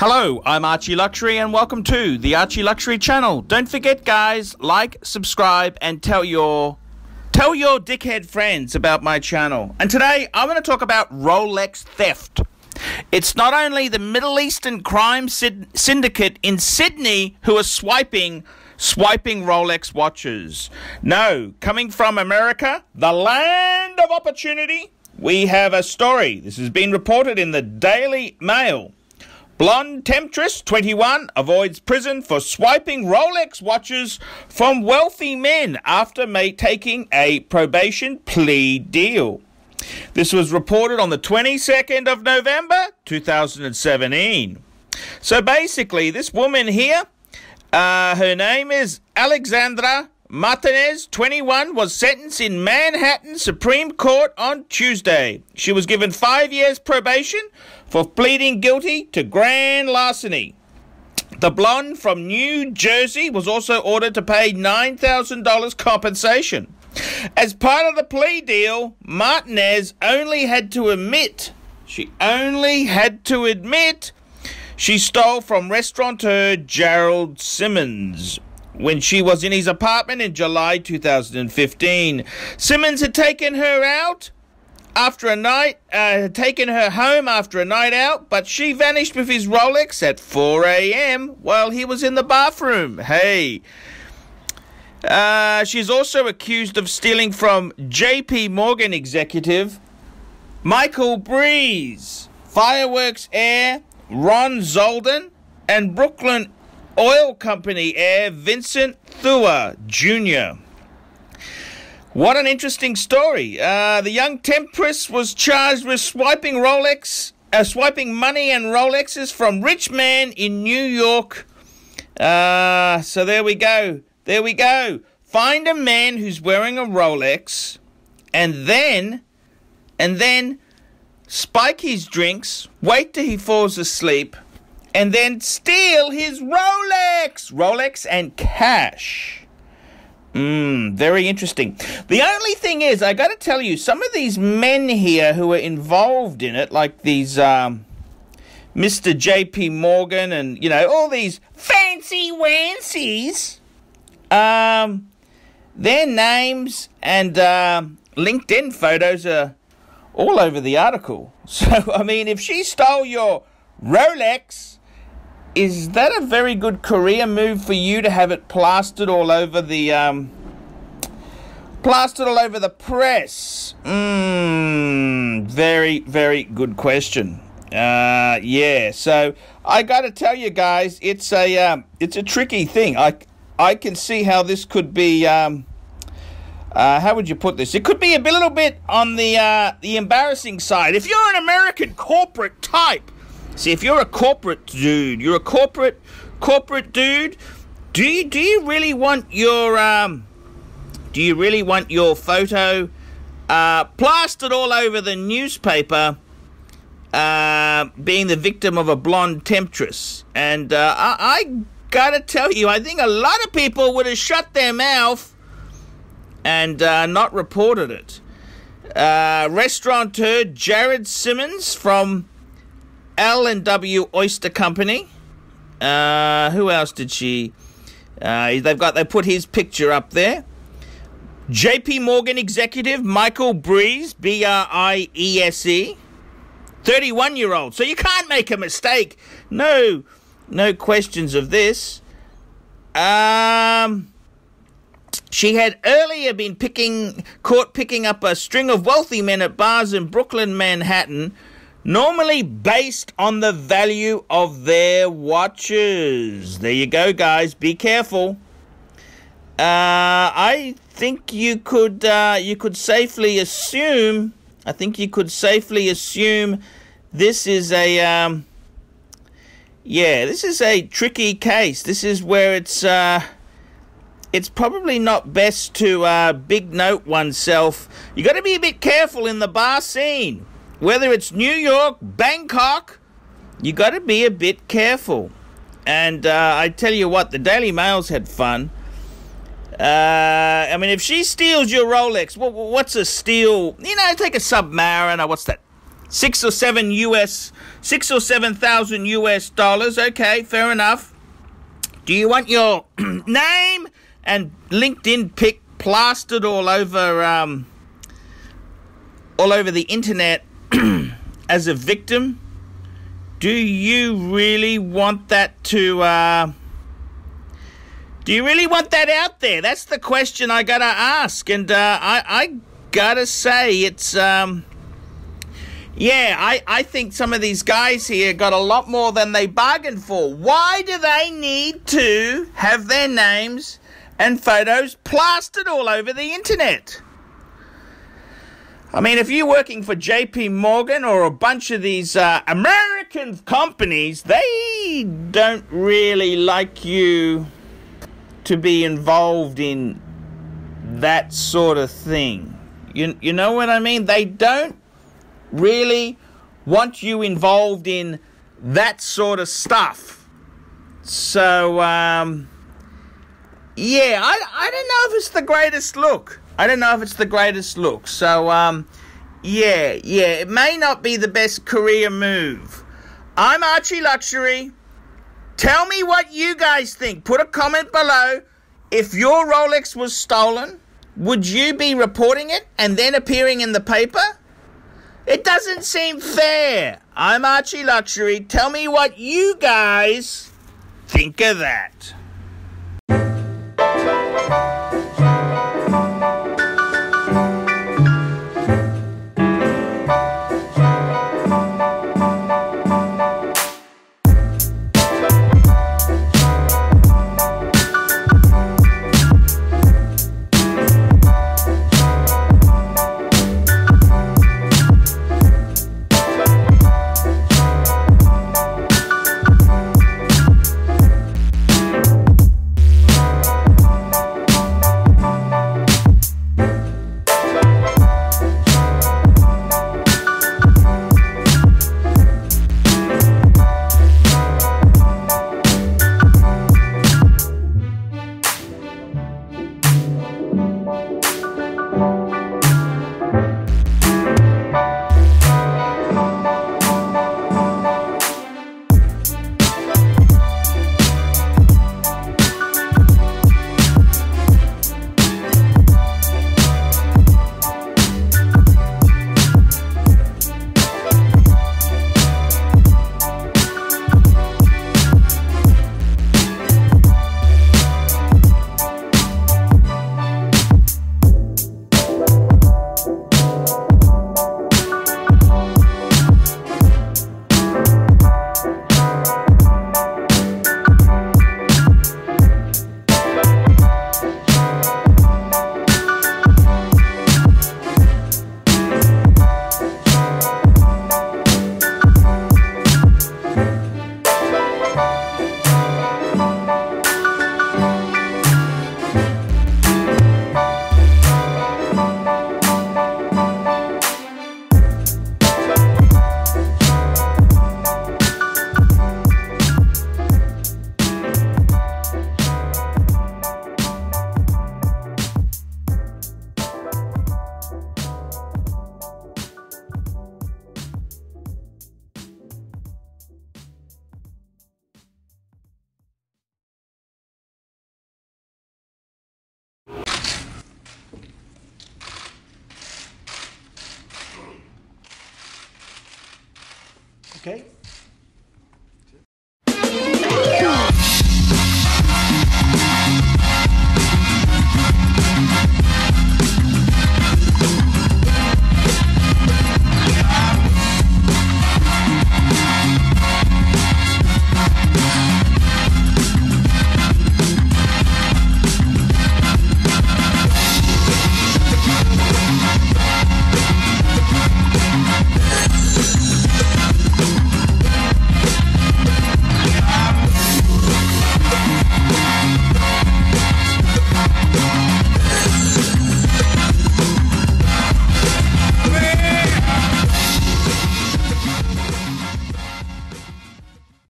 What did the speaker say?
Hello, I'm ArchieLuxury and welcome to the ArchieLuxury channel. Don't forget, guys, like, subscribe, and tell your dickhead friends about my channel. And today, I'm going to talk about Rolex theft. It's not only the Middle Eastern crime syndicate in Sydney who are swiping Rolex watches. No, coming from America, the land of opportunity, we have a story. This has been reported in the Daily Mail. Blonde temptress, 21, avoids prison for swiping Rolex watches from wealthy men after taking a probation plea deal. This was reported on the 22nd of November, 2017. So basically, this woman here, her name is Alexandra Martinez, 21, was sentenced in Manhattan Supreme Court on Tuesday. She was given 5 years probation for pleading guilty to grand larceny. The blonde from New Jersey was also ordered to pay $9,000 compensation. As part of the plea deal, Martinez only had to admit she stole from restaurateur Gerald Simmons when she was in his apartment in July 2015. Simmons had taken her out after a night, taken her home after a night out, but she vanished with his Rolex at 4 a.m. while he was in the bathroom. Hey. She's also accused of stealing from JP Morgan executive Michael Breeze, Fireworks heir Ron Zoldan, and Brooklyn Oil Company heir Vincent Thua Jr. What an interesting story. The young temptress was charged with swiping money and Rolexes from rich man in New York. So there we go. There we go. Find a man who's wearing a Rolex and then spike his drinks, wait till he falls asleep, and then steal his Rolex and cash. Very interesting. The only thing is, I got to tell you, some of these men here who are involved in it, like these Mr. JP Morgan and, all these fancy wansies, their names and LinkedIn photos are all over the article. So, I mean, if she stole your Rolex, is that a very good career move for you to have it plastered all over the press? Very, very good question. Yeah. So I got to tell you guys, it's a tricky thing. I can see how this could be. How would you put this? It could be a little bit on the embarrassing side. If you're an American corporate type. See, if you're a corporate dude, do you really want your photo plastered all over the newspaper, being the victim of a blonde temptress? And I gotta tell you, I think a lot of people would have shut their mouth and not reported it. Restaurateur Jared Simmons from L&W Oyster Company. Who else did she? They put his picture up there. JP Morgan executive Michael Breeze, B-R-I-E-S-E, 31-year-old. So you can't make a mistake. No questions of this. She had earlier been caught picking up a string of wealthy men at bars in Brooklyn, Manhattan, normally based on the value of their watches. There you go, guys. Be careful. I think you could safely assume. This is a this is a tricky case. This is where it's probably not best to big note oneself. You got to be a bit careful in the bar scene. Whether it's New York, Bangkok, you got to be a bit careful. And I tell you what, the Daily Mail's had fun. I mean, if she steals your Rolex, what's a steal? Take a Submariner. What's that? 6 or 7,000 US dollars. Okay, fair enough. Do you want your name and LinkedIn pic plastered all over the internet as a victim? Do you really want that to do you really want that out there? That's the question I gotta ask. And I gotta say, it's yeah, I think some of these guys here got a lot more than they bargained for. Why do they need to have their names and photos plastered all over the internet? I mean, if you're working for JP Morgan or a bunch of these American companies, they don't really like you to be involved in that sort of thing. You know what I mean? They don't really want you involved in that sort of stuff. So, yeah, I don't know if it's the greatest look. I don't know if it's the greatest look. So, yeah, it may not be the best career move. I'm ArchieLuxury. Tell me what you guys think. Put a comment below. If your Rolex was stolen, would you be reporting it and then appearing in the paper? It doesn't seem fair. I'm ArchieLuxury. Tell me what you guys think of that. Okay.